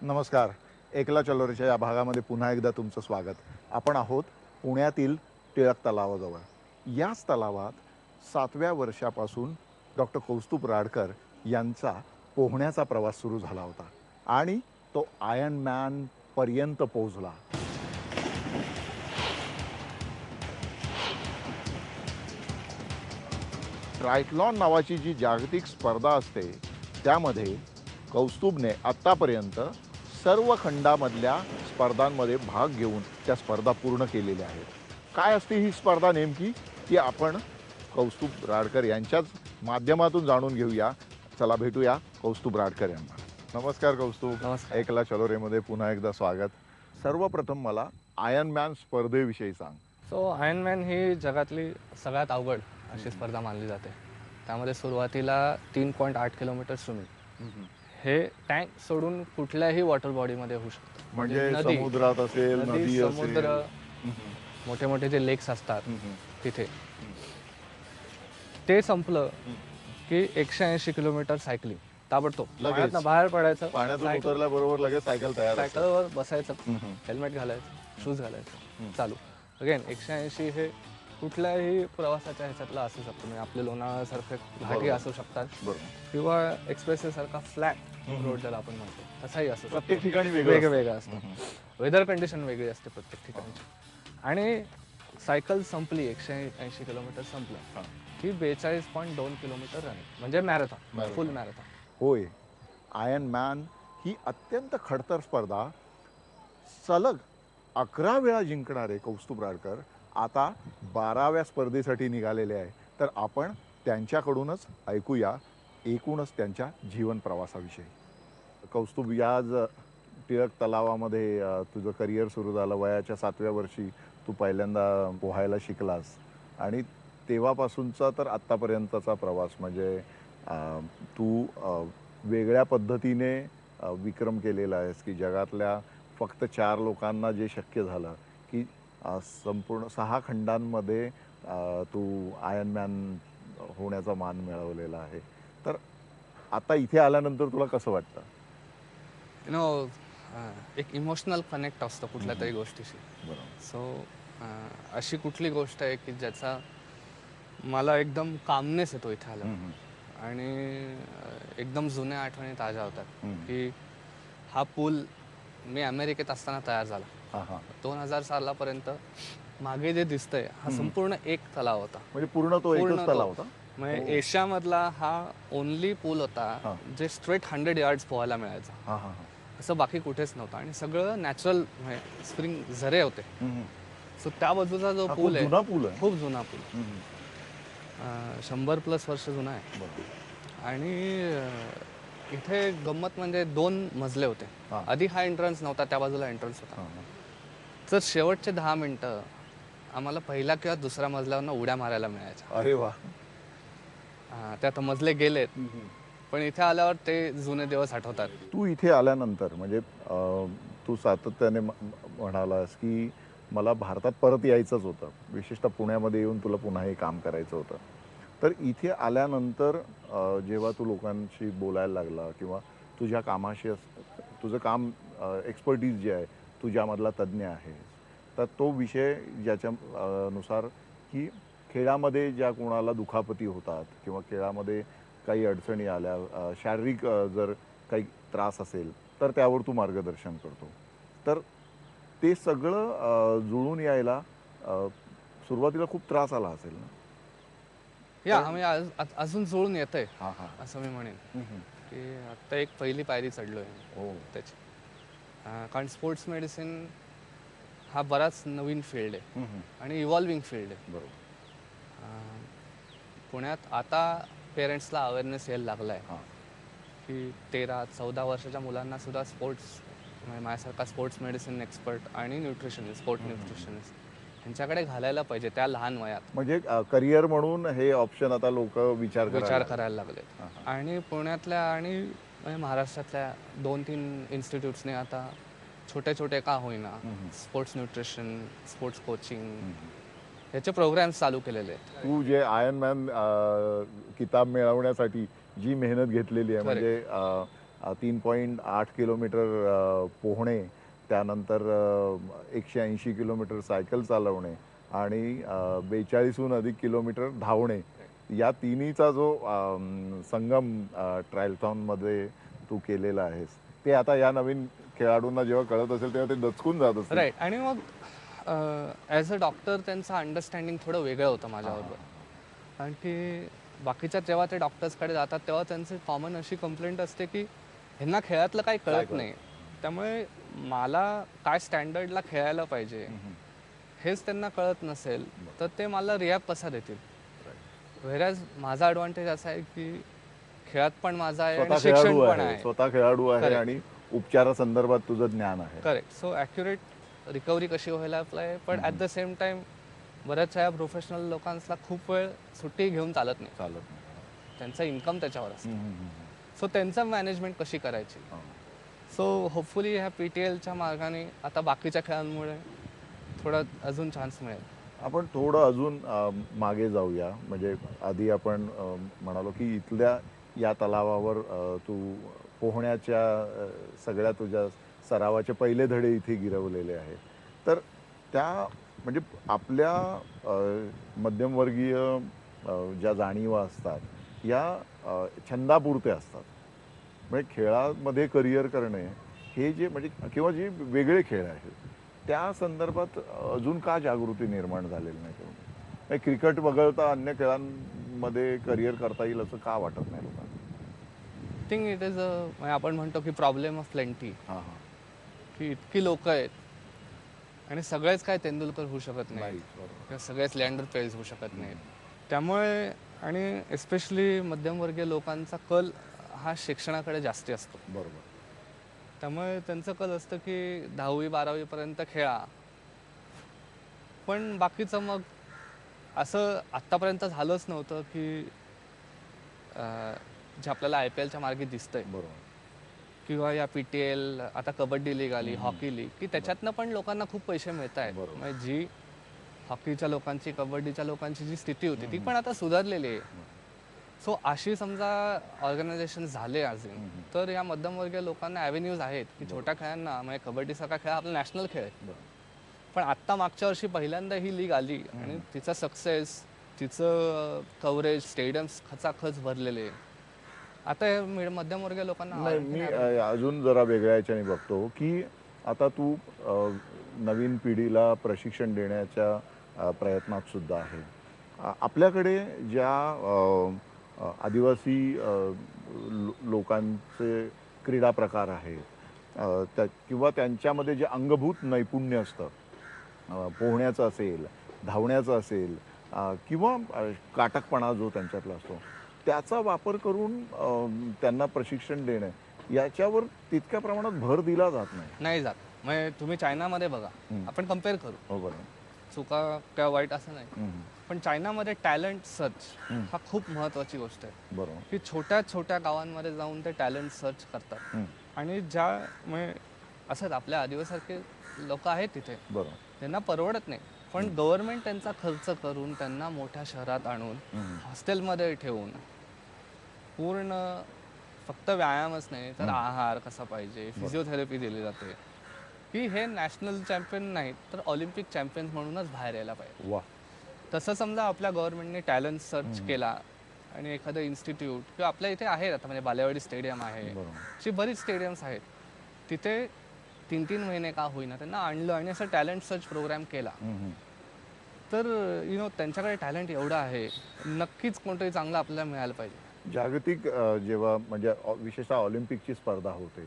नमस्कार. एकला चलोरेच्या या भागामध्ये पुन्हा एकदा तुमचं स्वागत. आपण आहोत पुण्यातील टिळक तलावाजवळ. याच तलावात 7व्या वर्षापासून डॉक्टर कौस्तुभ राडकर यांचा पोहण्याचा प्रवास सुरू झाला होता आणि तो आयर्न मॅनपर्यंत पोहोचला. ट्रायथलॉन नावाची जी जागतिक स्पर्धा असते त्यामध्ये कौस्तुभने आत्तापर्यंत सर्व खंडामधल्या स्पर्धांमध्ये भाग घेऊन त्या स्पर्धा पूर्ण केलेल्या आहेत. काय असते ही स्पर्धा नेमकी ती आपण कौस्तुभ राडकर यांच्याच माध्यमातून जाणून घेऊया. चला भेटूया कौस्तुभ राडकर यांना. नमस्कार कौस्तुभ. नमस्कार. एकला चलोरेमध्ये पुन्हा एकदा स्वागत. सर्वप्रथम मला आयर्न मॅन स्पर्धेविषयी सांग. सो आयर्न मॅन ही जगातली सगळ्यात अवघड अशी स्पर्धा मानली जाते. त्यामध्ये सुरुवातीला 3.8 किलोमीटर स्विमिंग, हे टँक सोडून कुठल्याही वॉटर बॉडीमध्ये होऊ शकतं. म्हणजे नदी, समुद्रात असेल, नदी असेल, समुद्र, मोठे मोठे जे लेक्स असतात तिथे. ते संपलं की 180 किलोमीटर सायकलिंग, ताबडतोब पाण्यातनं बाहेर पडायचं, पाण्यातून उतरल्याबरोबर लगेच सायकल तयार असते. सायकलवर बसायचं, हेल्मेट घालायचं, शूज घालायचं, चालू. अगेन 180 हे कुठल्याही प्रवासाच्या ह्याच्यातला असू शकतो. म्हणजे आपले लोणावळ्यासारखे घाटी असू शकतात किंवा एक्सप्रेसवे सारखा फ्लॅट रोड ज्याला आपण म्हणतो तसाही असू शकतो. प्रत्येक ठिकाणी वेगवेगळं असतं. वेदर कंडिशन वेगळी असते प्रत्येक ठिकाणची. आणि सायकल संपली, 180 किलोमीटर संपलं की 42.2 किलोमीटर रनिंग, म्हणजे मॅरेथॉन, फुल मॅरेथॉन. होय. आयर्न मॅन ही अत्यंत खडतर स्पर्धा सलग 11 वेळा जिंकणारे कौस्तुभ राडकर आता 12व्या स्पर्धेसाठी निघालेले आहे. तर आपण त्यांच्याकडूनच ऐकूया एकूणच त्यांच्या जीवन प्रवासाविषयी. कौस्तुभ, याच टिळक तलावामध्ये तुझं करिअर सुरू झालं. वयाच्या 7व्या वर्षी तू पहिल्यांदा पोहायला शिकलास आणि तेव्हापासूनचा तर आत्तापर्यंतचा प्रवास म्हणजे तू वेगळ्या पद्धतीने विक्रम केलेला आहेस की जगातल्या फक्त 4 लोकांना जे शक्य झालं की संपूर्ण 6 खंडांमध्ये तू आयर्न मॅन होण्याचा मान मिळवलेला आहे. तर आता इथे आल्यानंतर तुला कसं वाटतं? यु नो, एक इमोशनल कनेक्ट असतं कुठल्या तरी गोष्टीशी. बरोबर. सो अशी कुठली गोष्ट आहे की ज्याचा मला एकदम कामनेस येतो इथे आलं आणि एकदम जुन्या आठवणी ताज्या होतात. की हा पूल मी अमेरिकेत असताना तयार झाला. 2000 सालापर्यंत मागे जे दिसतंय हा संपूर्ण एक तलाव होता. म्हणजे पूर्ण तो एकच तलाव होता. म्हणजे एशियामधला हा ओनली पूल होता जे स्ट्रेट 100 यार्ड्स पोहायला मिळायचा. असं बाकी कुठेच नव्हतं आणि सगळं नॅचरल स्प्रिंग झरे होते. सो त्या बाजूचा जो पूल आहे खूप जुना पूल, 100+ वर्ष जुना आहे. आणि इथे गंमत म्हणजे 2 मजले होते. आधी हा एंट्रन्स नव्हता, त्या बाजूला एंट्रन्स होता. तर शेवटचे 10 मिनिटं आम्हाला पहिल्या किंवा दुसऱ्या मजल्यावरनं उड्या मारायला मिळायच्या. अरे वा. ते आता मजले गेलेत, पण इथे आल्यावर ते जुने दिवस आठवतात. तू इथे आल्यानंतर म्हणजे तू सातत्याने म्हणालास की मला भारतात परत यायचंच होतं, विशेषतः पुण्यामध्ये येऊन तुला पुन्हा हे काम करायचं होतं. तर इथे आल्यानंतर जेव्हा तू लोकांशी बोलायला लागला किंवा तुझ्या कामाशी तुझं काम एक्सपर्टीज जे आहे तू ज्यामधला तज्ज्ञ आहेस, तर तो विषय ज्याच्या नुसार की खेळामध्ये ज्या कोणाला दुखापती होतात किंवा खेळामध्ये काही अडचणी आल्या, शारीरिक जर काही त्रास असेल तर त्यावर तू मार्गदर्शन करतो. तर ते सगळं जुळून यायला सुरुवातीला खूप त्रास आला असेल ना? या आम्ही अजून जुळून येतंय असं मी म्हणेन. की आता एक पहिली पायरी चढलोय त्याची. कारण स्पोर्ट्स मेडिसिन हा बराच नवीन फील्ड आहे आणि इव्हॉल्विंग फील्ड आहे. बरोबर. पुण्यात आता पेरेंट्सला अवेअरनेस यायला लागला आहे की 13-14 वर्षाच्या मुलांना सुद्धा स्पोर्ट्स, माझ्यासारखा स्पोर्ट्स मेडिसिन एक्सपर्ट आणि न्यूट्रिशनिस्ट, स्पोर्ट न्यूट्रिशनिस्ट यांच्याकडे घालायला पाहिजे त्या लहान वयात. म्हणजे करिअर म्हणून हे ऑप्शन आता लोक विचार करायला लागले. आणि पुण्यातल्या आणि महाराष्ट्रातल्या 2-3 इन्स्टिट्यूट्सने आता छोटे छोटे का होईना स्पोर्ट्स न्यूट्रिशन, स्पोर्ट्स कोचिंग याचे प्रोग्राम्स चालू केलेले आहेत. तू जे आयर्न मॅन किताब मिळवण्यासाठी जी मेहनत घेतलेली आहे, म्हणजे 3.8 किलोमीटर पोहणे, त्यानंतर 180 किलोमीटर सायकल चालवणे आणि 42हून अधिक किलोमीटर धावणे, या तिन्हीचा जो संगम ट्रायलथॉनमध्ये तू केलेला आहेस, ते आता या नवीन खेळाडूंना जेव्हा कळत असेल तेव्हा ते दचकून जात असतील. राईट. आणि मग ॲज अ डॉक्टर त्यांचं अंडरस्टँडिंग थोडं वेगळं होतं माझ्याबरोबर. कारण की बाकीच्या जेव्हा ते डॉक्टर्सकडे जातात तेव्हा त्यांची कॉमन अशी कंप्लेंट असते की ह्यांना खेळातलं काही कळत नाही, त्यामुळे मला काय स्टँडर्डला खेळायला पाहिजे हेच त्यांना कळत नसेल तर ते मला रिहॅब कसा देतील. व्हेरॅज माझा ॲडव्हान्टेज असा आहे की खेळात पण माझा आहे आणि शिक्षण पण आहे. स्वतः खेळाडू आहे आणि उपचारासंदर्भात तुझं ज्ञान आहे. करेक्ट. सो ॲक्युरेट रिकव्हरी कशी व्हायला आहे, पण ॲट द सेम टाइम बऱ्याच वेळा प्रोफेशनल लोकांना खूप वेळ सुट्टी घेऊन चालत नाही, त्यांचा इन्कम त्याच्यावर असतो. सो त्यांचं मॅनेजमेंट कशी करायची. सो होपफुली ह्या PTLच्या मार्गाने आता बाकीच्या खेळांमुळे थोडा अजून चान्स मिळेल. आपण थोडं अजून मागे जाऊया. म्हणजे आधी आपण म्हणालो की इथल्या या तलावावर तू पोहण्याच्या सगळ्या तुझ्या सरावाचे पहिले धडे इथे गिरवलेले आहेत. तर त्या म्हणजे आपल्या मध्यमवर्गीय ज्या जाणीवा असतात या छंदापुरते असतात. म्हणजे खेळामध्ये करिअर करणे हे जे म्हणजे किंवा जे वेगळे खेळ आहेत त्या संदर्भात अजून का जागृती निर्माण झालेली नाही? म्हणजे क्रिकेट वगळता अन्य खेळांमध्ये करिअर करता येईल असं का वाटत नाही लोकांना? थिंक इट इज म्हणजे आपण म्हणतो की प्रॉब्लेम ऑफ प्लेंटी, हां की इतकी लोक आहेत आणि सगळेच काय तेंडुलकर होऊ शकत नाही किंवा सगळेच लँडर पेज होऊ शकत नाहीत. त्यामुळे आणि एस्पेशली मध्यमवर्गीय लोकांचा कल हा शिक्षणाकडे जास्ती असतो. बरोबर. त्यामुळे त्यांचं कल असतं की 10वी 12वीपर्यंत खेळा, पण बाकीचं मग असं आत्तापर्यंत झालंच नव्हतं की जे आपल्याला IPLच्या मार्गे दिसतंय बरोबर. किंवा या PTL, आता कबड्डी लीग आली, हॉकी लीग, की त्याच्यातनं पण लोकांना खूप पैसे मिळत आहेत. म्हणजे जी हॉकीच्या लोकांची, कबड्डीच्या लोकांची जी स्थिती होती ती पण आता सुधारलेली आहे. सो अशी समजा ऑर्गनायझेशन झाले अजून, तर या मध्यमवर्गीय लोकांना ॲव्हेन्यूज आहेत की छोट्या खेळांना, म्हणजे कबड्डीसारखा खेळ आपला नॅशनल खेळ आहे. पण आत्ता मागच्या वर्षी पहिल्यांदा ही लीग आली आणि तिचा सक्सेस, तिचं कव्हरेज, स्टेडियम्स खचाखच भरलेले. आता हे मध्यमवर्गीय लोकांना नाही, मी अजून जरा वेगळ्या याच्याने बघतो की आता तू नवीन पिढीला प्रशिक्षण देण्याच्या प्रयत्नात सुद्धा आहे. आपल्याकडे ज्या आदिवासी लोकांचे क्रीडा प्रकार आहेत त्या किंवा त्यांच्यामध्ये जे अंगभूत नैपुण्य असतं, पोहण्याचं असेल, धावण्याचं असेल किंवा काटकपणा जो त्यांच्यातला असतो त्याचा वापर करून त्यांना प्रशिक्षण देणं याच्यावर तितक्या प्रमाणात भर दिला जात नाही जात. म्हणजे तुम्ही चायनामध्ये बघा, आपण कम्पेअर करू, हो बरोबर. चुका किंवा वाईट असं नाही, पण चायनामध्ये टॅलेंट सर्च हा खूप महत्त्वाची गोष्ट आहे. बरोबर. की छोट्या छोट्या गावांमध्ये जाऊन ते टॅलेंट सर्च करतात. आणि ज्या म्हणजे असंच आपल्या आदिवासारखे लोक आहेत तिथे, बरोबर. त्यांना परवडत नाही, पण गव्हर्नमेंट त्यांचा खर्च करून त्यांना मोठ्या शहरात आणून हॉस्टेलमध्ये ठेवून पूर्ण फक्त व्यायामच नाही तर आहार कसा पाहिजे, फिजिओथेरपी दिली जाते, की हे नॅशनल चॅम्पियन नाही तर ऑलिम्पिक चॅम्पियन्स म्हणूनच बाहेर यायला पाहिजे. वा. तसं समजा आपल्या गव्हर्नमेंटने टॅलेंट सर्च केला आणि एखादं इन्स्टिट्यूट किंवा आपल्या इथे आहेत आता, म्हणजे बालेवाडी स्टेडियम आहे, अशी बरीच स्टेडियम्स आहेत, तिथे 3-3 महिने का होईना त्यांना आणलं आणि असं टॅलेंट सर्च प्रोग्राम केला, तर त्यांच्याकडे टॅलेंट एवढं आहे, नक्कीच कोणतरी चांगलं आपल्याला मिळायला पाहिजे. जागतिक जेव्हा म्हणजे विशेषतः ऑलिम्पिकची स्पर्धा होते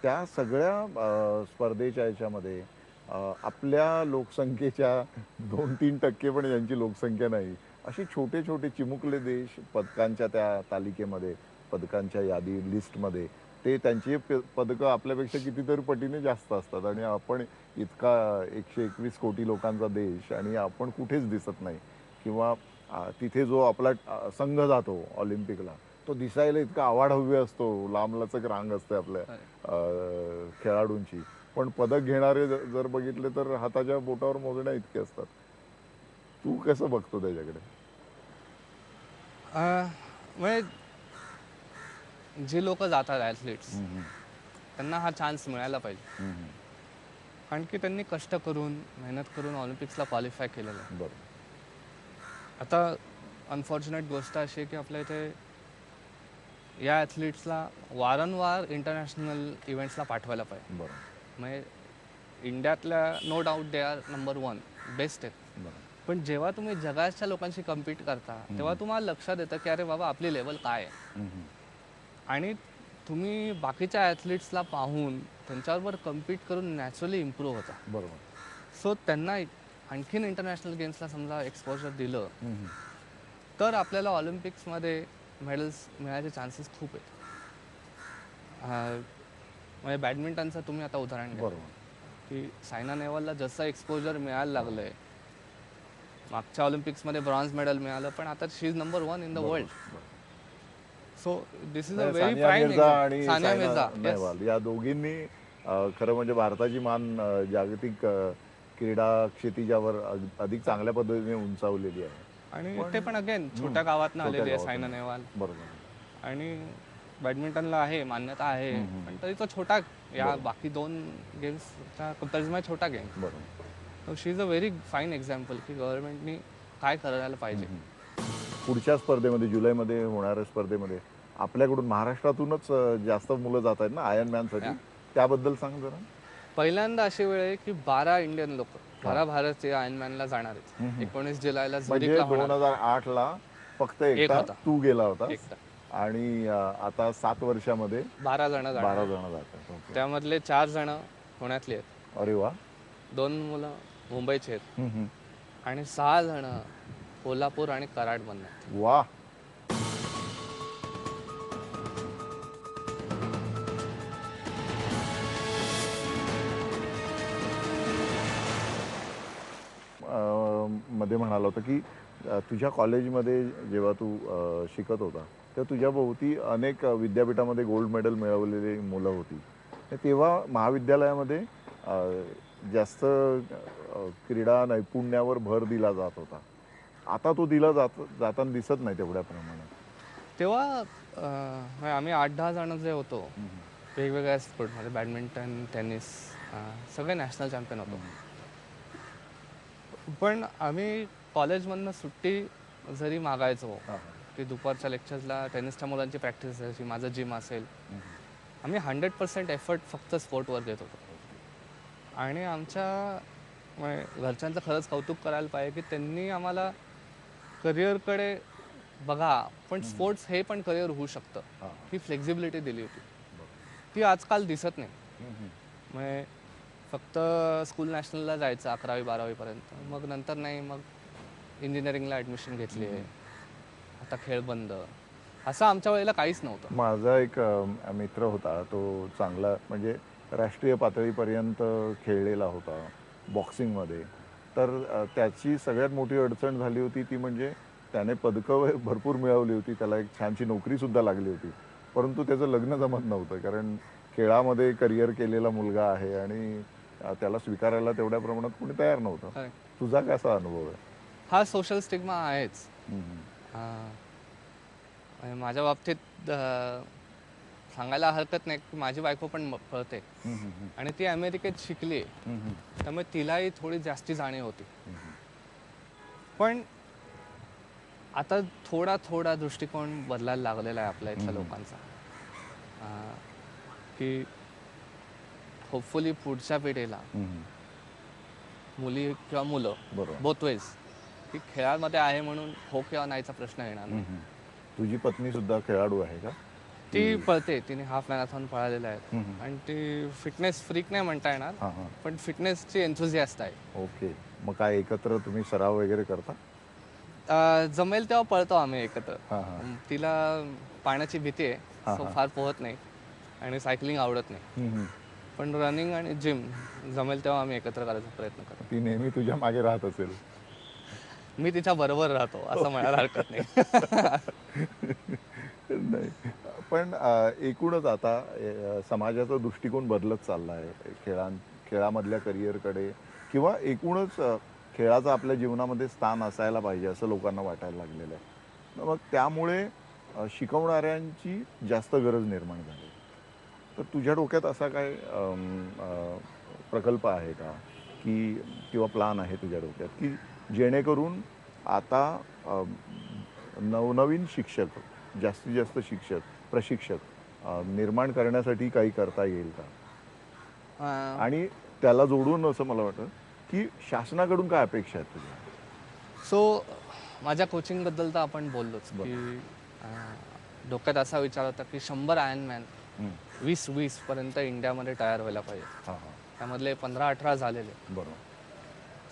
त्या सगळ्या स्पर्धेच्या याच्यामध्ये आपल्या लोकसंख्येच्या 2-3% पण ज्यांची लोकसंख्या नाही असे छोटे छोटे चिमुकले देश पदकांच्या त्या तालिकेमध्ये, पदकांच्या यादी लिस्टमध्ये, ते त्यांची पदकं आपल्यापेक्षा कितीतरी पटीने जास्त असतात आणि आपण इतका 121 कोटी लोकांचा देश आणि आपण कुठेच दिसत नाही. किंवा तिथे जो आपला संघ जातो ऑलिम्पिकला तो दिसायला इतका आवाढव्य असतो, लांबलचक रांग असते आपल्या खेळाडूंची, पण पदक घेणारे जर बघितले तर हाताच्या बोटावर मोजण्या इतके असतात. तू कसं बघतो त्याच्याकडे? म्हणजे जी लोक जातात ॲथलीट्स त्यांना हा चान्स मिळायला पाहिजे, कारण की त्यांनी कष्ट करून मेहनत करून ऑलिम्पिक्सला क्वालिफाय केलेलं आहे. बरोबर. आता अनफॉर्च्युनेट गोष्ट अशी आहे की आपल्या इथे या ॲथलीट्सला वारंवार इंटरनॅशनल इव्हेंट्सला पाठवायला पाहिजे. बरोबर. म्हणजे इंडियातल्या no doubt they are number 1 best आहेत, बरोबर. पण जेव्हा तुम्ही जगाच्या लोकांशी कम्पीट करता तेव्हा तुम्हाला लक्षात येतं की अरे बाबा आपली लेवल काय आहे. आणि तुम्ही बाकीच्या ॲथलीट्सला पाहून त्यांच्याबरोबर कम्पीट करून नॅचरली इम्प्रूव्ह होता. बरोबर. सो त्यांना आणखीन इंटरनॅशनल गेम्सला समजा एक्सपोजर दिलं तर आपल्याला ऑलिम्पिक्समध्ये मेडल्स मिळायचे चान्सेस खूप आहेत. म्हणजे बॅडमिंटनचं तुम्ही आता उदाहरण घ्या बरोबर. की सायना नेहवालला जसं एक्सपोजर मिळायला लागलं आहे, मागच्या ऑलिम्पिक्समध्ये ब्रॉन्झ मेडल मिळालं, पण आता she is number 1 in the world. So this is a very Sania prime Mirza आणि सानिया सायना मिर्झा नेहवाल या दोघींनी खरं म्हणजे भारताची मान जागतिक क्रीडा क्षितिजावर अधिक चांगल्या पद्धतीने उंचावलेली आहे. आणि ते पण अगेन छोट्या गावातनं आलेली आहे सायना नेहवाल. बरोबर. आणि बॅडमिंटनला आहे मान्यता आहे, पण तरी तो छोटा, या बाकी 2 गेम्सच्या कंपॅरिझनमध्ये छोटा गेम. बरोबर. She is a very fine example की गव्हर्नमेंटनी काय करायला पाहिजे. पुढच्या स्पर्धेमध्ये जुलैमध्ये होणाऱ्या स्पर्धेमध्ये आपल्याकडून महाराष्ट्रातूनच जास्त मुलं जात आहेत ना आयर्नमॅनसाठी, त्याबद्दल सांग जरा. पहिल्यांदा अशी वेळ आहे की 12 इंडियन लोक, 12 भारतीय आयर्नमॅनला जाणार आहेत. 19 जुलैला म्हणजे झुरिकला होणार. 2008ला फक्त एक एकटा होता. तू गेला होता एकटा. आणि आता 7 वर्षामध्ये 12 जण 12 जाणार. जण जातात. ओके. त्यामधले 4 जण पुण्यातले आहेत, अरे वा. 2 मुलं मुंबईचे आहेत आणि 6 जण कोल्हापूर आणि कराडमधून आहेत. वा. मध्ये म्हणाला होता की तुझ्या कॉलेजमध्ये जेव्हा तू शिकत होता तेव्हा तुझ्या भोवती अनेक विद्यापीठामध्ये गोल्ड मेडल मिळवलेली मुलं होती. तेव्हा महाविद्यालयामध्ये जास्त क्रीडा नैपुण्यावर भर दिला जात होता. आता तो दिला जाताना दिसत नाही तेवढ्या प्रमाणात. तेव्हा म्हणजे आम्ही 8-10 जण जे होतो वेगवेगळ्या स्पोर्टमध्ये, बॅडमिंटन, टेनिस, सगळे नॅशनल चॅम्पियन होतो. पण आम्ही कॉलेजमधनं सुट्टी जरी मागायचो की दुपारच्या लेक्चर्सला टेनिसच्या मुलांची प्रॅक्टिस असायची, माझं जिम असेल, आम्ही 100% एफर्ट फक्त स्पोर्टवर देत होतो. आणि आमच्या घरच्यांचं खरंच कौतुक करायला पाहिजे की त्यांनी आम्हाला करिअरकडे बघा पण स्पोर्ट्स हे पण करिअर होऊ शकतं ही फ्लेक्झिबिलिटी दिली होती. ती आजकाल दिसत नाही. म्हणजे फक्त स्कूल नॅशनलला जायचं 11वी-12वी पर्यंत, मग नंतर नाही, मग इंजिनिअरिंगला ॲडमिशन घेतली आहे, आता खेळ बंद, असं आमच्या वेळेला काहीच नव्हतं. माझा एक मित्र होता, तो चांगला म्हणजे राष्ट्रीय पातळीपर्यंत खेळलेला होता बॉक्सिंगमध्ये. तर त्याची सगळ्यात मोठी अडचण झाली होती ती म्हणजे त्याने पदकं भरपूर मिळवली होती, त्याला एक छानशी नोकरीसुद्धा लागली होती, परंतु त्याचं लग्न जमत नव्हतं. कारण खेळामध्ये करिअर केलेला मुलगा आहे आणि त्याला स्वीकारायला तेवढ्या प्रमाणात कोणी तयार नव्हतं. तुझा कसा अनुभव आहे? हा सोशल स्टिग्मा आहेच. माझ्या बाबतीत सांगायला हरकत नाही की माझी बायको पण पळते आणि ती अमेरिकेत शिकली आहे, त्यामुळे तिलाही थोडी जास्ती जाणीव होती. पण आता थोडा थोडा दृष्टिकोन बदलायला लागलेला आहे आपल्या इथल्या लोकांचा, की होपफुली पुढच्या पिढीला मुली किंवा मुलं बोथ वेज की खेळामध्ये आहे म्हणून हो किंवा नाहीचा प्रश्न येणार नाही. तुझी पत्नी सुद्धा खेळाडू आहे का? ती पळते, तिने हाफ मॅरेथॉन पळालेला आहे आणि ती फिटनेस फ्रीक नाही म्हणता येणार, पण फिटनेसची एन्थुझियास्ट आहे. ओके. मग काय एकत्र तुम्ही सराव वगैरे करता? जमेल तेव्हा पळतो आम्ही एकत्र. तिला पाण्याची भीती आहे, सो फार पोहत नाही आणि सायकलिंग आवडत नाही, पण रनिंग आणि जिम जमेल तेव्हा आम्ही एकत्र करायचा प्रयत्न करतो. ती नेहमी तुझ्या मागे राहत असेल? मी तिच्या बरोबर राहतो असं म्हणायला हरकत नाही. नाही, पण एकूणच आता समाजाचा दृष्टिकोन बदलत चालला आहे खेळामधल्या करिअरकडे, किंवा एकूणच खेळाचं आपल्या जीवनामध्ये स्थान असायला पाहिजे असं लोकांना वाटायला लागलेलं आहे. मग त्यामुळे शिकवणाऱ्यांची जास्त गरज निर्माण झाली. तर तुझ्या डोक्यात असा काय प्रकल्प आहे का, की किंवा प्लान आहे तुझ्या डोक्यात, की जेणेकरून आता नवनवीन शिक्षक, जास्तीत जास्त शिक्षक, प्रशिक्षक निर्माण करण्यासाठी काही करता येईल का? अं, आणि त्याला जोडून असं मला वाटतं, की शासनाकडून काय अपेक्षा आहेत तुझ्या? सो माझ्या कोचिंगबद्दल तर आपण बोललोच की डोक्यात असा विचार होता की 100 आयर्नमॅन 20-20 पर्यंत इंडियामध्ये तयार व्हायला पाहिजे. हां हां, त्यामधले 15-18 झालेले. बरोबर.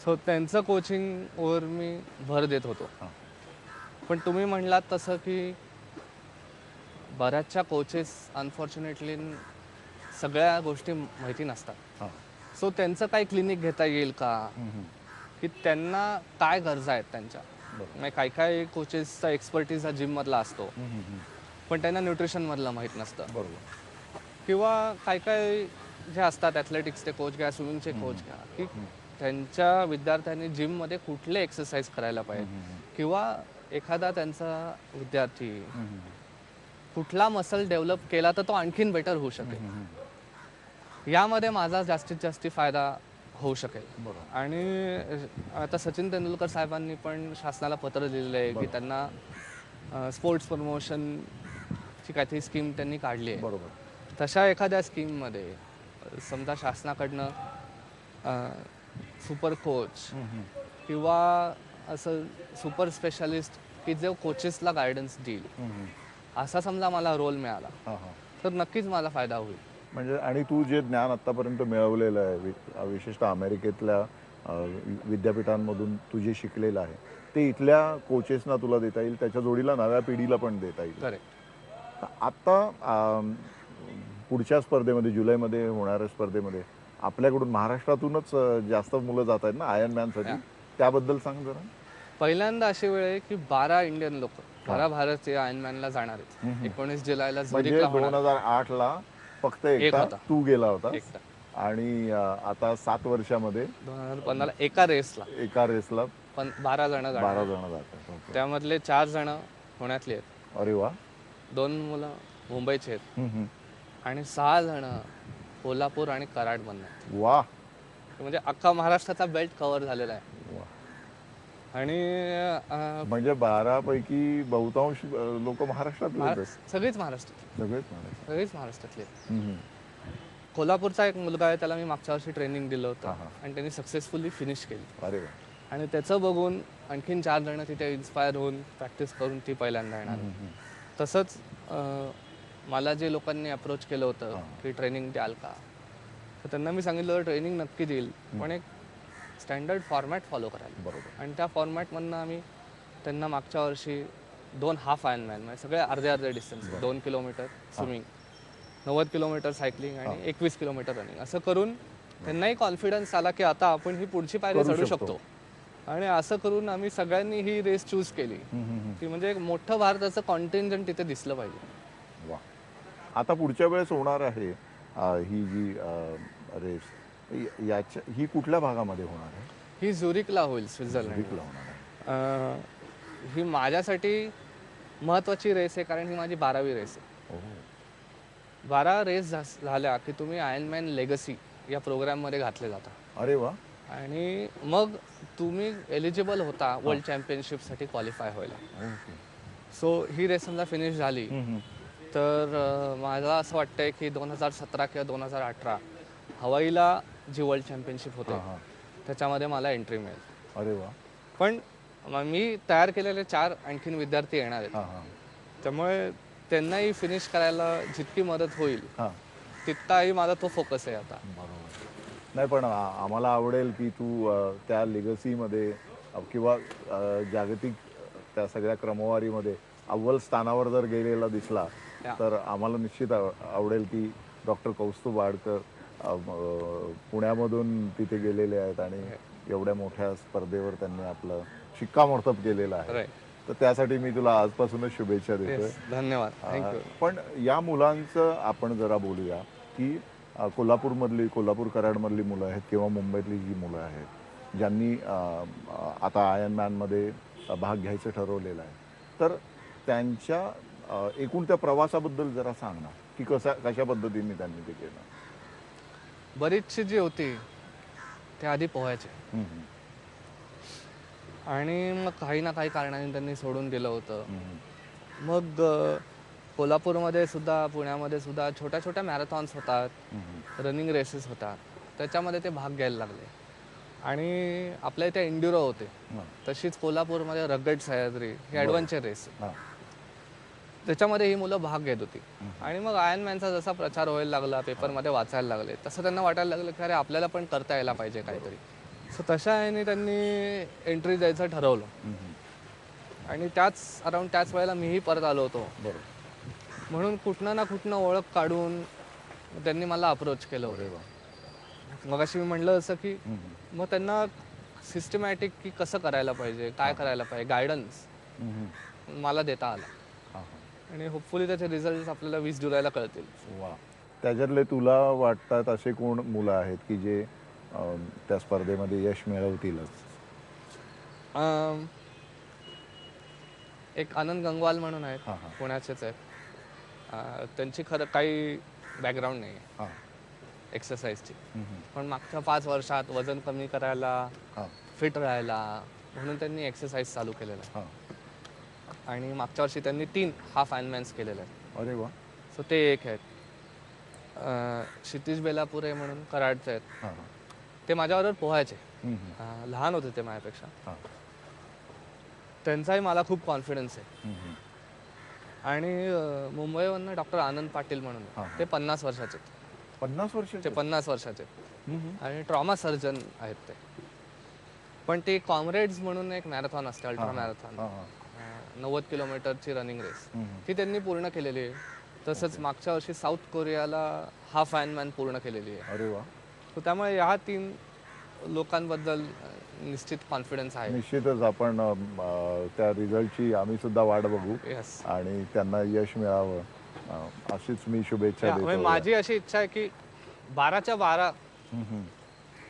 सो त्यांचं कोचिंगवर मी भर देत होतो. हां पण तुम्ही म्हणलात तसं की बऱ्याचशा कोचेस अनफॉर्च्युनेटली सगळ्या गोष्टी माहिती नसतात. हां, सो त्यांचं काही क्लिनिक घेता येईल का, की त्यांना काय गरजा आहेत त्यांच्या. म्हणजे काही काही कोचेसचा एक्सपर्टीज हा जिममधला असतो, पण त्यांना न्यूट्रिशनमधलं माहीत नसतं. बरोबर. किंवा काही काही जे असतात ॲथलेटिक्सचे कोच घ्या, स्विमिंगचे कोच घ्या, की त्यांच्या विद्यार्थ्यांनी जिममध्ये कुठले एक्सरसाइज करायला पाहिजे, किंवा एखादा त्यांचा विद्यार्थी कुठला मसल डेव्हलप केला तर तो आणखीन बेटर होऊ शकेल. यामध्ये माझा जास्तीत जास्त फायदा होऊ शकेल. बरोबर. आणि आता सचिन तेंडुलकर साहेबांनी पण शासनाला पत्र लिहिलेलं आहे की त्यांना स्पोर्ट्स प्रमोशनची काहीतरी स्कीम त्यांनी काढली आहे. बरोबर. तशा एखाद्या स्कीममध्ये समजा शासनाकडनं सुपर कोच किंवा असं सुपर स्पेशालिस्ट की जो कोचेसला गायडन्स देईल, असा समजा मला रोल मिळाला हां हां. तर नक्कीच मला फायदा होईल. म्हणजे आणि तू जे ज्ञान आत्तापर्यंत मिळवलेलं आहे, विशेषतः अमेरिकेतल्या विद्यापीठांमधून तू जे शिकलेलं आहे, ते इथल्या कोचेसना तुला देता येईल, त्याच्या जोडीला नव्या पिढीला पण देता येईल. करेक्ट. आत्ता पुढच्या स्पर्धेमध्ये, जुलैमध्ये होणाऱ्या स्पर्धेमध्ये आपल्याकडून महाराष्ट्रातूनच जास्त मुलं जात आहेत ना आयर्नमॅनसाठी, त्याबद्दल सांग जरा. पहिल्यांदा अशी वेळ आहे की 12 इंडियन लोक 12 भारतीय आयर्नमॅनला जाणार आहेत. 19 जुलैला म्हणजे झुरिकला होणार. 2008ला फक्त एक एकटा होता. तू गेला होता, एकटा. आणि आता 7 वर्षामध्ये 2015ला एका रेसला एका रेसला 12 जण जाणार. 12 जण जातात. ओके. त्यामधले 4 जण पुण्यातले आहेत, अरे वा. 2 मुलं मुंबईचे आहेत, हम्म, हम्म. आणि 6 जण कोल्हापूर आणि कराडमधनं आहेत. वा म्हणजे अख्खा महाराष्ट्राचा बेल्ट कव्हर झालेला आहे. वा. आणि म्हणजे 12 पैकी बहुतांश लोक महाराष्ट्रातले आहेत. सगळीच महाराष्ट्र सगळेच महाराष्ट्र. सगळीच महाराष्ट्रातले आहेत. हम्म, हम्म. कोल्हापूरचा एक मुलगा आहे, त्याला मी मागच्या वर्षी ट्रेनिंग दिलं होतं हां, हां. आणि त्यांनी सक्सेसफुली फिनिश केली. अरे वा. आणि त्याचं बघून आणखीन 4 जण तिथे इन्स्पायर होऊन प्रॅक्टिस करून ती पहिल्यांदा येणार. तसंच मला जे लोकांनी अप्रोच केलं होतं की ट्रेनिंग द्याल का, तर त्यांना मी सांगितलं ट्रेनिंग नक्की देईल, पण एक स्टँडर्ड फॉर्मॅट फॉलो करायला. बरोबर. आणि त्या फॉर्मॅटमधनं आम्ही त्यांना मागच्या वर्षी 2 हाफ आयर्नमॅन, म्हणजे सगळे अर्धे अर्धे distance, 2 kilometre swimming, 90 kilometre cycling आणि 21 किलोमीटर रनिंग, असं करून त्यांनाही कॉन्फिडन्स आला की आता आपण ही पुढची पायरी करू चढू शकतो. शकतो. आणि असं करून आम्ही सगळ्यांनी ही रेस चूज केली की म्हणजे एक मोठं भारताचं कॉन्टिंजंट तिथे दिसलं पाहिजे. वा. आता पुढच्या वेळेस होणार आहे ही जी रेस, ही कुठल्या भागामध्ये होणार आहे? ही झुरिकला होईल, स्वित्झर्लंड. झुरिकला होणार आहे. ही माझ्यासाठी महत्त्वाची रेस आहे, कारण ही माझी 12वी रेस आहे. 12 रेस झाल्या की तुम्ही आयर्नमॅन लेगसी या प्रोग्राममध्ये घातले जाता. अरे वा. आणि मग तुम्ही एलिजिबल होता वर्ल्ड चॅम्पियनशिपसाठी क्वालिफाय व्हायला. ओके. सो ही रेस समजा फिनिश झाली तर मला असं वाटतंय की 2017 किंवा 2018 हवाईला जी वर्ल्ड चॅम्पियनशिप होते त्याच्यामध्ये मला एंट्री मिळेल. अरे वा. पण मी तयार केलेले 4 आणखीन विद्यार्थी येणार आहेत, त्यामुळे त्यांनाही फिनिश करायला जितकी मदत होईल तितकाही माझा तो फोकस आहे आता. बरोबर. नाही, पण आम्हाला आवडेल की तू त्या लेगसीमध्ये किंवा जागतिक त्या सगळ्या क्रमवारीमध्ये अव्वल स्थानावर जर गेलेला दिसला तर आम्हाला निश्चित आवडेल की डॉक्टर कौस्तुभ आडकर पुण्यामधून तिथे गेलेले आहेत आणि एवढ्या मोठ्या स्पर्धेवर त्यांनी आपलं शिक्कामोर्तब केलेलं आहे. तर त्यासाठी मी तुला आजपासूनच शुभेच्छा देतोय. धन्यवाद. थँक्यू. पण या मुलांचं आपण जरा बोलूया की कोल्हापूर कराडमधली मुलं आहेत किंवा मुंबईतली जी मुलं आहेत ज्यांनी आता आयर्नमॅनमध्ये भाग घ्यायचं ठरवलेलं आहे, तर त्यांच्या एकूण त्या प्रवासाबद्दल जरा सांग ना, की कशा पद्धतीने त्यांनी ते केलं. बरीचशी जी होती ते आधी पोहायचे हम्म, हम्म, आणि मग काही ना काही कारणाने त्यांनी सोडून दिलं होतं. हम्म, मग कोल्हापूरमध्ये सुद्धा पुण्यामध्ये सुद्धा छोट्या छोट्या मॅरेथॉन्स होतात, हम्म, रनिंग रेसेस होतात, त्याच्यामध्ये ते भाग घ्यायला लागले. आणि आपल्या इथे एन्ड्युरो होते, हा, तशीच कोल्हापूरमध्ये रगड सह्याद्री ही ॲडव्हेंचर रेस, हा, त्याच्यामध्ये ही मुलं भाग घेत होती. आणि मग आयर्न मॅनचा जसा प्रचार व्हायला लागला, पेपरमध्ये वाचायला लागले, तसं त्यांना वाटायला लागलं की अरे आपल्याला पण करता यायला पाहिजे काहीतरी. सो तशा ह्याने त्यांनी एंट्री द्यायचं ठरवलं. हम्म, आणि अराउंड त्याच वेळेला मीही परत आलो होतो. बरोबर. म्हणून कुठनं ना कुठनं ओळख काढून त्यांनी मला अप्रोच केलं अरे होतं. वा. मग अशी मी म्हणलं असं की हम्म, मग त्यांना सिस्टमॅटिक की कसं करायला पाहिजे, काय करायला पाहिजे, गायडन्स हम्म, मला देता आला. हा, हा. आणि होपफुली त्याचे रिझल्ट आपल्याला 20 जुलैला कळतील. वा. त्याच्यातले तुला वाटतात असे कोण मुलं आहेत की जे त्या स्पर्धेमध्ये यश मिळवतीलच? अम, एक आनंद गंगवाल म्हणून आहेत, हा, हा. पुण्याचेच आहेत. त्यांची खरं काही बॅकग्राऊंड नाही आहे हा, एक्सरसाइजची, हम्म, पण मागच्या 5 वर्षात वजन कमी करायला, हा, फिट राहायला म्हणून त्यांनी एक्सरसाइज चालू केलेलं आहे. हा. आणि मागच्या वर्षी त्यांनी 3 हाफ आयर्नमॅन्स केलेले आहेत. अरे वा. सो ते एक आहेत. क्षितिज बेलापुरे म्हणून कराडचे आहेत. हा, हा. ते माझ्याबरोबर पोहायचे. हम्म, लहान होते ते माझ्यापेक्षा. हा, त्यांचाही मला खूप कॉन्फिडन्स आहे. हम्म, आणि मुंबईवरनं डॉक्टर आनंद पाटील म्हणून हा, ते 50 वर्षाचे आहेत. 50 वर्ष. ते 50 वर्षाचे आहेत. आणि ट्रॉमा सर्जन आहेत ते. पण ते कॉम्रेड्स म्हणून एक मॅरेथॉन असते, अल्ट्रा मॅरेथॉन, 90 किलोमीटरची रनिंग रेस, ती त्यांनी पूर्ण केलेली आहे. तसंच मागच्या वर्षी साऊथ कोरियाला हाफ आयर्नमॅन पूर्ण केलेली आहे. अरे वा. So त्यामुळे ह्या 3 लोकांबद्दल निश्चित कॉन्फिडन्स आहे. निश्चितच आपण त्या रिझल्टची आम्ही सुद्धा वाट बघू येस. आणि त्यांना यश मिळावं अशीच मी शुभेच्छा देतो. माझी अशी इच्छा आहे की 12च्या 12 हम्म,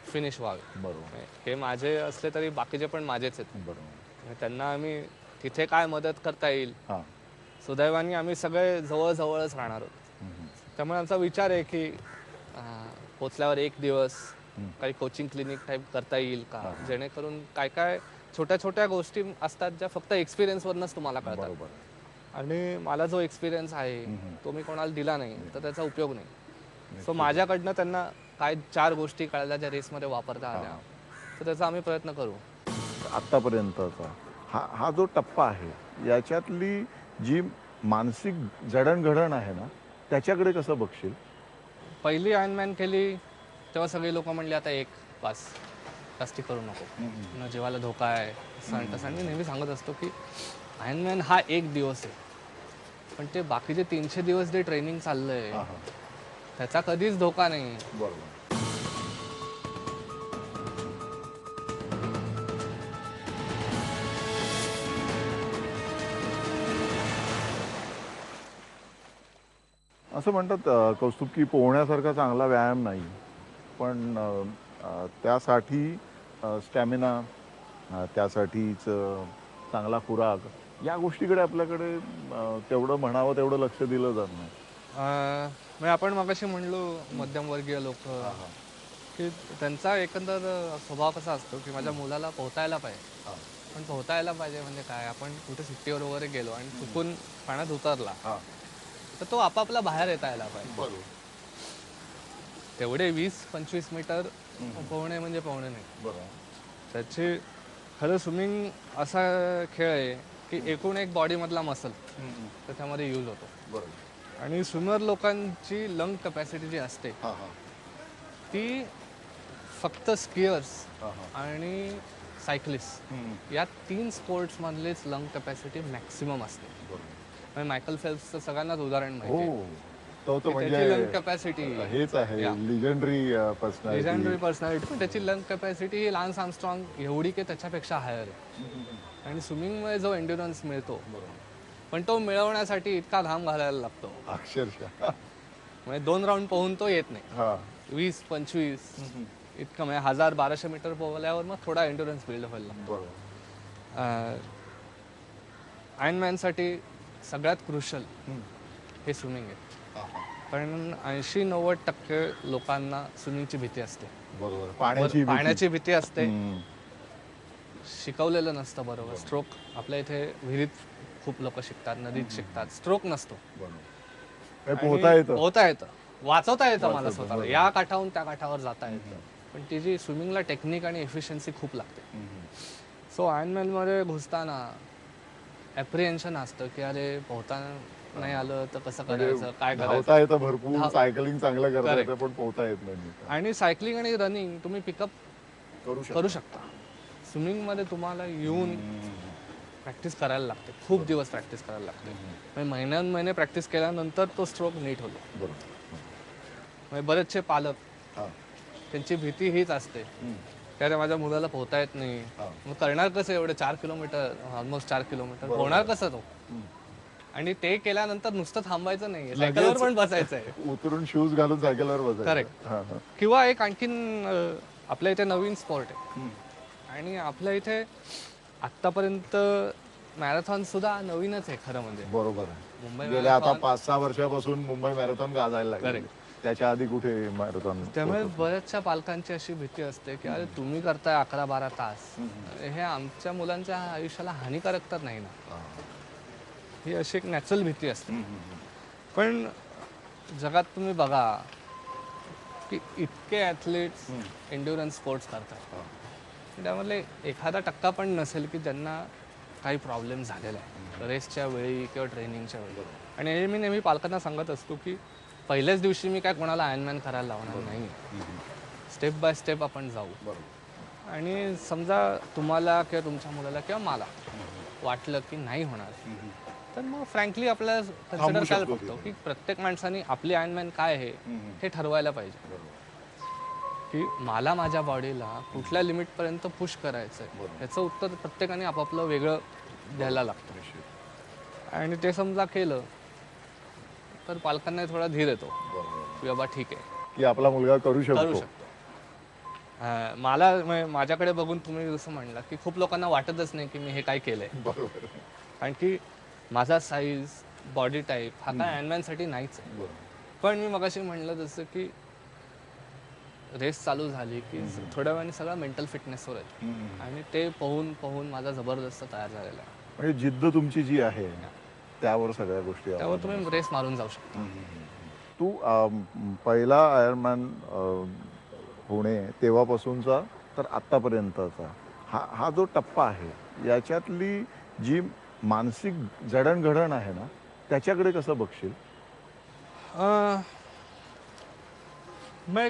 फिनिश व्हावे. बरोबर, हे माझे असले तरी बाकीचे पण माझेच आहेत. बरोबर. त्यांना आम्ही तिथे काय मदत करता येईल, हा, सुदैवाने आम्ही सगळे जवळजवळच राहणार आहोत. हम्म, त्यामुळे आमचा विचार आहे की पोचल्यावर 1 दिवस काही कोचिंग क्लिनिक टाईप करता येईल का, जेणेकरून काय काय छोट्या छोट्या गोष्टी असतात ज्या फक्त एक्सपिरियन्सवरनंच तुम्हाला कळतात. बरोबर. आणि मला जो एक्सपिरियन्स आहे तो मी कोणाला दिला नाही तर त्याचा उपयोग नाही. सो माझ्याकडनं त्यांना काय 4 गोष्टी कळल्या ज्या रेसमध्ये वापरता आल्या, तर त्याचा आम्ही प्रयत्न करू. आत्तापर्यंतचा हा जो टप्पा आहे याच्यातली जी मानसिक जडणघडण आहे ना, त्याच्याकडे कसं बघशील? पहिली आयर्नमॅन केली तेव्हा सगळे लोक म्हणले आता एक पास, जास्ती करू नको, न जीवाला धोका आहे, तसं. आणि मी नेहमी सांगत असतो की आयर्नमॅन हा 1 दिवस आहे, पण ते बाकीचे 300 दिवस जे ट्रेनिंग चाललंय त्याचा कधीच धोका नाही. बरोबर. असं म्हणतात कौस्तुभ की पोहण्यासारखा चांगला व्यायाम नाही, पण त्यासाठी स्टॅमिना, त्यासाठीच चांगला खुराक, या गोष्टीकडे आपल्याकडे तेवढं म्हणावं तेवढं लक्ष दिलं जात नाही. म्हणजे आपण मगाशी म्हणलो मध्यमवर्गीय लोक की त्यांचा एकंदर स्वभाव कसा असतो की माझ्या मुलाला पोहता यायला पाहिजे. पण पोहता यायला पाहिजे म्हणजे काय, आपण कुठे सुट्टीवर वगैरे गेलो आणि चुकून पाण्यात उतरला तर तो आपापला बाहेर येता यायला पाहिजे. तेवढे 20-25 मीटर पोहणे म्हणजे पोहणे नाही. त्याची खरं स्विमिंग असा खेळ आहे की एकूण एक बॉडीमधला मसल त्याच्यामध्ये यूज होतो. आणि स्विमर लोकांची लंग कॅपॅसिटी जी असते ती फक्त स्किअर्स आणि सायकलिस्ट या 3 स्पोर्ट्समधलेच लंग कॅपॅसिटी मॅक्सिमम असते. मायकल फेल्प्सचं सगळ्यांनाच उदाहरण माहिती आहे. त्याची लंग कॅपॅसिटी हेच आहे, लिजेंडरी पर्सनॅलिटी, पण त्याची लंग कॅपॅसिटी ही लॅन्स आर्मस्ट्रॉंग एवढी की त्याच्यापेक्षा हायर आहे. आणि स्विमिंगमुळे जो एन्ड्युरन्स मिळतो, पण तो मिळवण्यासाठी इतका घाम घालायला लागतो अक्षरशः. म्हणजे 2 राऊंड पोहून तो येत नाही. 20-25 इतकं म्हणजे 1000-1200 मीटर पोहल्यावर मग थोडा एन्ड्युरन्स बिल्ड व्हायला लागतो. आयर्नमॅनसाठी सगळ्यात क्रुशल हे स्विमिंग आहे. कारण 80-90% लोकांना स्विमिंगची भीती असते. बरोबर. पाण्याची भीती असते. शिकवलेलं नसतं बरोबर. स्ट्रोक आपल्या इथे विहिरीत खूप लोक शिकतात, नदीत शिकतात, स्ट्रोक नसतो. पोहता येतं, वाचवता येतं मला स्वतःला, या काठावरून त्या काठावर जाता येतं. पण ती जी स्विमिंगला टेक्निक आणि एफिशियन्सी खूप लागते. सो आयर्नमॅनमध्ये घुसताना ॲप्रिहेन्शन असतं की अरे पोहताना नाही आलं तर कसं करायचं, काय करायचं. येतं भरपूर, सायकलिंग चांगलं करता येतं पण पोहता येत नाही. आणि सायकलिंग आणि रनिंग तुम्ही पिकअप करू शकता. स्विमिंगमध्ये तुम्हाला येऊन प्रॅक्टिस करायला लागते, खूप दिवस प्रॅक्टिस करायला लागते. म्हणजे महिने प्रॅक्टिस केल्यानंतर तो स्ट्रोक नीट होतो. म्हणजे बरेचसे पालक त्यांची भीती हीच असते की अरे माझ्या मुलाला पोहता येत नाही, मग करणार कसं एवढं 4 किलोमीटर, ऑलमोस्ट 4 किलोमीटर पोहणार कसं तो. आणि ते केल्यानंतर नुसतं थांबायचं नाहीये, सायकलवर पण बसायचं आहे, उतरून शूज घालून सायकलवर बसायचं. करेक्ट. किंवा एक आणखीन आपल्या इथे नवीन स्पोर्ट आहे. आणि आपल्या इथे आतापर्यंत मॅरेथॉन सुद्धा नवीनच आहे खरं म्हणजे. बरोबर आहे. मुंबई गेल्या आता 5-6 वर्षापासून मुंबई मॅरेथॉन गाजायला लागली. त्याच्या आधी कुठे मॅरेथॉन. त्यामुळे बऱ्याचशा पालकांची अशी भीती असते की अरे तुम्ही करताय 11-12 तास, हे आमच्या मुलांच्या आयुष्याला हानिकारक तर नाही ना. ही अशी एक नॅचरल भीती असते. पण जगात तुम्ही बघा की इतके ॲथलीट्स एन्ड्युरन्स स्पोर्ट्स करतात, त्यामध्ये एखादा टक्का पण नसेल की ज्यांना काही प्रॉब्लेम झालेला आहे रेसच्या वेळी किंवा ट्रेनिंगच्या वेळी. आणि हे मी नेहमी पालकांना सांगत असतो की पहिल्याच दिवशी मी काय कोणाला आयर्नमॅन करायला लावणार नाही. स्टेप बाय स्टेप आपण जाऊ. आणि समजा तुम्हाला किंवा तुमच्या मुलाला किंवा मला वाटलं की नाही होणार, तर मग फ्रँकली आपल्याला कन्सिडर करायला बघतो की प्रत्येक माणसाने आपली आयर्नमॅन काय आहे हे ठरवायला पाहिजे. की मला माझ्या बॉडीला कुठल्या लिमिटपर्यंत पुश करायचं आहे याचं उत्तर प्रत्येकाने आपापलं वेगळं द्यायला लागतं. आणि ते समजा केलं तर पालकांना थोडा धीर येतो की बाबा ठीक आहे की आपला मुलगा करू शकतो. मला माझ्याकडे बघून तुम्ही जसं म्हणला की खूप लोकांना वाटतच नाही की मी हे काय केलंय. कारण की माझा साईज, बॉडी टाईप हा काय आयर्नमॅनसाठी नाहीच आहे. पण मी मगाशी म्हणलं जसं की रेस चालू झाली की थोड्या वेळाने सगळा मेंटल फिटनेसवर आहे. आणि ते पाहून माझा जबरदस्त तयार झालेला आहे. म्हणजे जिद्द तुमची जी आहे त्यावर सगळ्या गोष्टी, त्यावर तुम्ही रेस मारून जाऊ शकता. तू पहिला आयर्नमॅन होणे तेव्हापासूनचा तर आत्तापर्यंतचा हा जो टप्पा आहे याच्यातली जी मानसिक जडणघडण आहे ना, त्याच्याकडे कसं बघशील? मग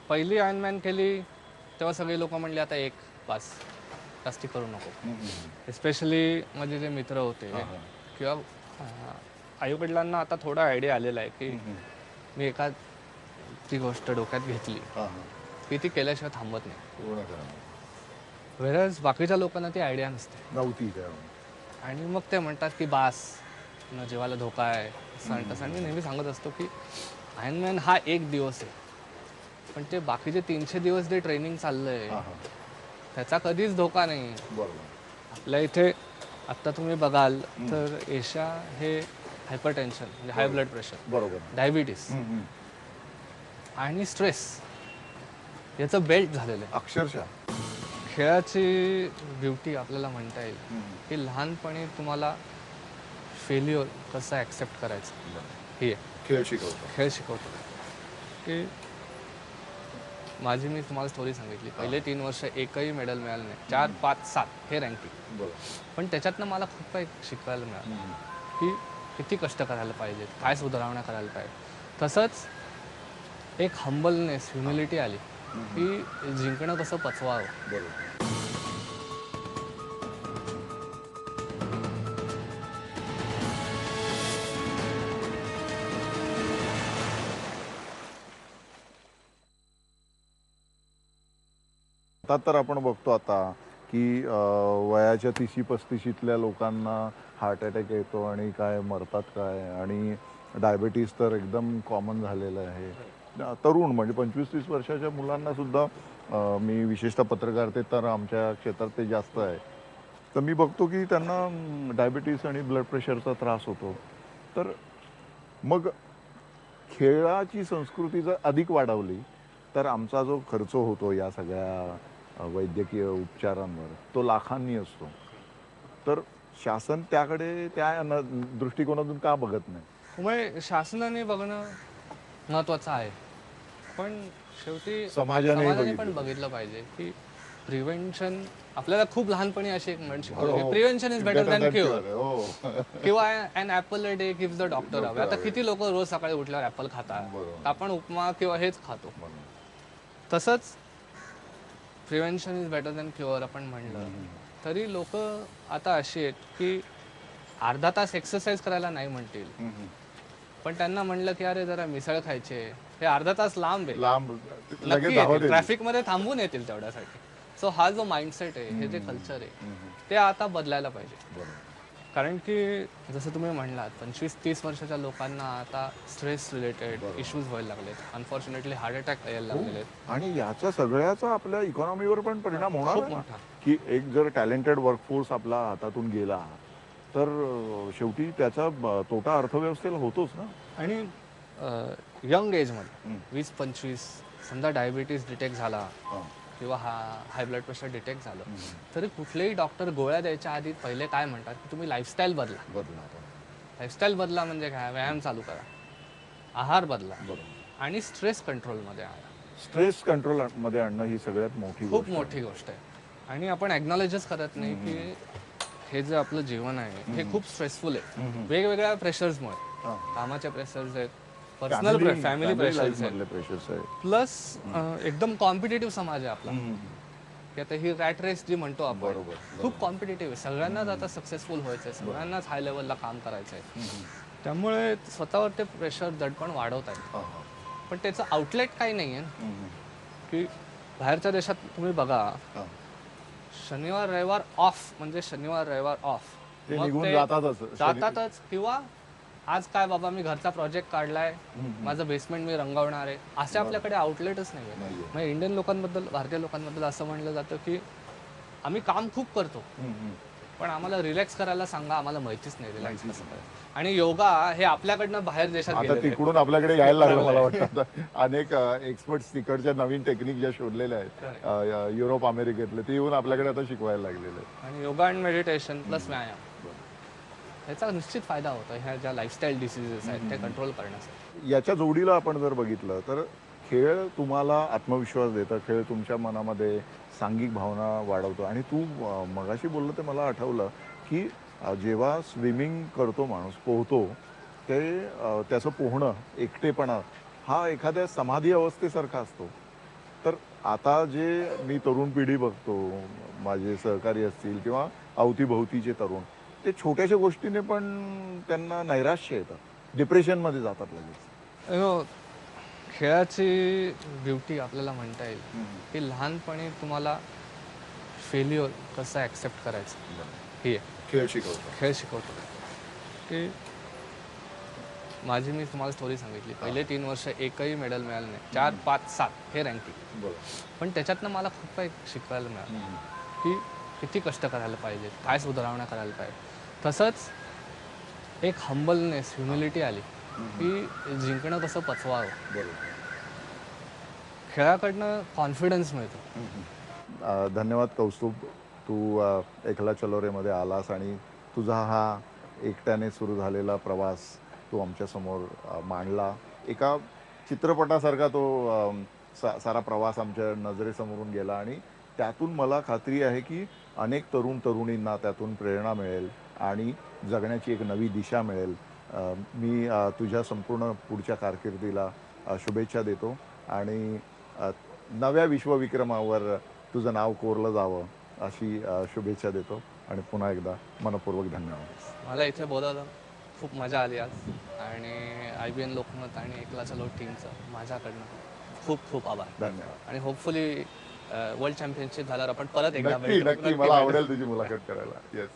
पहिली आयर्नमॅन केली तेव्हा सगळे लोक म्हणले आता एक पास जास्ती करू नको. एस्पेशली माझे जे मित्र होते किंवा आईवडिलांना आता थोडा आयडिया आलेला आहे की मी ती गोष्ट डोक्यात घेतली की ती केल्याशिवाय थांबत नाही. वेळेस बाकीच्या लोकांना ती आयडिया नव्हती. आणि मग ते म्हणतात की बास न जीवाला धोका आहे असं तसं. आणि मी नेहमी सांगत असतो की आयर्नमॅन हा एक दिवस आहे, पण ते बाकीचे 300 दिवस जे ट्रेनिंग चाललंय त्याचा कधीच धोका नाही. आपल्या इथे आत्ता तुम्ही बघाल तर एशिया हे हायपरटेन्शन म्हणजे हाय ब्लड प्रेशर, डायबिटीस आणि स्ट्रेस याचं बेल्ट झालेलं आहे अक्षरशः. खेळाची ब्युटी आपल्याला म्हणता येईल की लहानपणी तुम्हाला फेल्युअर कसं ॲक्सेप्ट करायचं हे खेळ शिकवतो. की मी तुम्हाला स्टोरी सांगितली, पहिले 3 वर्ष एकही मेडल मिळालं नाही, 4, 5, 7 हे रँकिंग. पण त्याच्यातनं मला खूप काही शिकवायला मिळालं की किती कष्ट करायला पाहिजेत, काय सुधारणा करायला पाहिजे. तसंच एक हंबलनेस, ह्युमिलिटी आली की जिंकणं कसं पचवावं. आता तर आपण बघतो आता की वयाच्या 30-35 लोकांना हार्ट अटॅक येतो आणि काय मरतात काय. आणि डायबिटीस तर एकदम कॉमन झालेलं आहे. तरुण म्हणजे 25-30 वर्षाच्या मुलांना सुद्धा मी विशेषतः पत्रकारितेत तर आमच्या क्षेत्रात ते जास्त आहे तर मी बघतो की त्यांना डायबिटीस आणि ब्लड प्रेशरचा त्रास होतो. तर मग खेळाची संस्कृती जर अधिक वाढवली तर आमचा जो खर्च होतो या सगळ्या वैद्यकीय उपचारांवर तो लाखांनी असतो. तर शासन त्याकडे त्या दृष्टिकोनातून का बघत नाही? त्यामुळे शासनाने बघणं महत्त्वाचं आहे, पण शेवटी समाजाने पण बघितलं पाहिजे की प्रिव्हेंशन. आपल्याला खूप लहानपणी अशी एक म्हण शिकवली हो, की हो. Prevention is better than cure, हो. किंवा an apple a day gives the doctor away. आता किती लोक रोज सकाळी उठल्यावर ॲपल खातात, बरोबर. आपण उपमा किंवा हेच खातो. तसंच prevention is better than cure आपण म्हणलं तरी लोक आता अशी आहेत की अर्धा तास एक्सरसाइज करायला नाही म्हणतील, पण त्यांना म्हणलं की अरे जरा मिसळ खायचे, हे अर्धा तास लांब आहे, लांब लगेच नक्की धावत येतील. ट्रॅफिक मध्ये थांबून येतील तेवढ्यासाठी. सो हा जो माइंडसेट आहे, हे जे कल्चर आहे, ते आता बदलायला पाहिजे. कारण की जसं तुम्ही म्हणलात 25-30 वर्षाच्या लोकांना आता स्ट्रेस रिलेटेड इश्यूज व्हायला लागलेत. अनफॉर्च्युनेटली हार्ट अटॅक यायला लागलेले आहेत. आणि याचा सगळ्याचा आपल्या इकॉनॉमीवर पण परिणाम होणार खूप आहे ना. मोठा. की एक जर टॅलेंटेड वर्कफोर्स आपला हातातून गेला तर शेवटी त्याचा तोटा अर्थव्यवस्थेला होतोच ना. आणि यंग एजमध्ये 20-25 समजा डायबिटीज डिटेक्ट झाला किंवा हाय ब्लड प्रेशर डिटेक्ट झालं, तरी कुठलेही डॉक्टर गोळ्या द्यायच्या आधी पहिले काय म्हणतात की तुम्ही लाईफस्टाईल बदला. लाईफस्टाईल बदला म्हणजे काय? व्यायाम चालू करा, आहार बदला, आणि स्ट्रेस कंट्रोलमध्ये आणा. स्ट्रेस कंट्रोल मध्ये आणणं ही सगळ्यात मोठी खूप मोठी गोष्ट आहे. आणि आपण ॲक्नॉलेजच करत नाही की हे जे आपलं जीवन आहे हे खूप स्ट्रेसफुल आहे. वेगवेगळ्या प्रेशर्समुळे, कामाच्या प्रेशर्स आहेत, पर्सनल फॅमिली प्रेशर्स आहेत, प्लस एकदम कॉम्पिटेटिव्ह समाज आहे आपला. की आता ही रॅट रेस जी म्हणतो आपण, खूप कॉम्पिटेटिव्ह आहे. सगळ्यांनाच आता सक्सेसफुल व्हायचं आहे, सगळ्यांनाच हाय लेवलला काम करायचं आहे. त्यामुळे स्वतःवर ते प्रेशर दडपण वाढवत आहे. पण त्याचं आउटलेट काही नाही आहे की बाहेरच्या देशात तुम्ही बघा, शनिवार रविवार ऑफ म्हणजे शनिवार रविवार ऑफ, निघून जातातच. किंवा आज काय बाबा मी घरचा प्रोजेक्ट काढलाय, माझं बेसमेंट मी रंगवणार आहे, असे आपल्याकडे आउटलेटच नाही आहे. म्हणजे इंडियन लोकांबद्दल, भारतीय लोकांबद्दल असं म्हणलं जातं की आम्ही काम खूप करतो, पण आम्हाला रिलॅक्स करायला सांगा, आम्हाला माहितीच नाही रिलॅक्स कसं करायचं. आणि योगा हे आपल्याकडनं बाहेर देशात आता तिकडून आपल्याकडे यायला लागलं मला वाटतं. अनेक एक्सपर्ट्स तिकडच्या नवीन टेक्निक ज्या शोधलेल्या आहेत युरोप अमेरिकेतले, ते येऊन आपल्याकडे आता शिकवायला लागलेले आहेत. आणि योगा अँड मेडिटेशन प्लस व्यायाम, ह्याचा निश्चित फायदा होतो ह्या ज्या लाईफस्टाईल डिसीजेस आहेत ते कंट्रोल करण्यासाठी. याच्या जोडीला आपण जर बघितलं तर खेळ तुम्हाला आत्मविश्वास देतं, खेळ तुमच्या मनामध्ये सांघिक भावना वाढवतो. आणि तू मगाशी बोललं ते मला आठवलं की जेव्हा स्विमिंग करतो माणूस, पोहतो, ते त्याचं पोहणं, एकटेपणा हा एखाद्या समाधी अवस्थेसारखा असतो. तर आता जे मी तरुण पिढी बघतो, माझे सहकारी असतील किंवा अवतीभोवतीचे तरुण, ते छोट्याशा गोष्टीने पण त्यांना नैराश्य येतं, डिप्रेशनमध्ये जातात लगेच. खेळाची ब्युटी आपल्याला म्हणता येईल की लहानपणी तुम्हाला फेल्युअर कसं ॲक्सेप्ट करायचं हे खेळ शिकवतो. की माझी मी तुम्हाला स्टोरी सांगितली, पहिले 3 वर्ष एकही मेडल मिळालं नाही, 4, 5, 7 हे रँकिंग. पण त्याच्यातनं मला खूप काही शिकवायला मिळालं की किती कष्ट करायला पाहिजे, काय सुधारणा करायला पाहिजे. तसंच एक हंबलनेस, ह्युमिलिटी आली की जिंकणं कसं पचवावं. खेळाकडनं कॉन्फिडन्स मिळतो. धन्यवाद कौस्तुभ, तू एकला चलोरेमध्ये आलास आणि तुझा हा एकट्याने सुरू झालेला प्रवास तू आमच्यासमोर मांडला. एका चित्रपटासारखा तो सारा प्रवास आमच्या नजरेसमोरून गेला आणि त्यातून मला खात्री आहे की अनेक तरुण तरुणींना त्यातून प्रेरणा मिळेल आणि जगण्याची एक नवी दिशा मिळेल. मी तुझ्या संपूर्ण पुढच्या कारकिर्दीला शुभेच्छा देतो आणि नव्या विश्वविक्रमावर तुझं नाव कोरलं जावं अशी शुभेच्छा देतो. आणि पुन्हा एकदा मनपूर्वक धन्यवाद. मला इथे बोलायला खूप मजा आली आज. आणि IBN लोकमत आणि एकला चलो टीमचं माझ्याकडनं खूप खूप आभार. धन्यवाद. आणि होपफुली वर्ल्ड चॅम्पियनशिप झाल्यावर आपण परत एकदा नक्की मला आवडेल तुझी मुलाखत करायला. येस.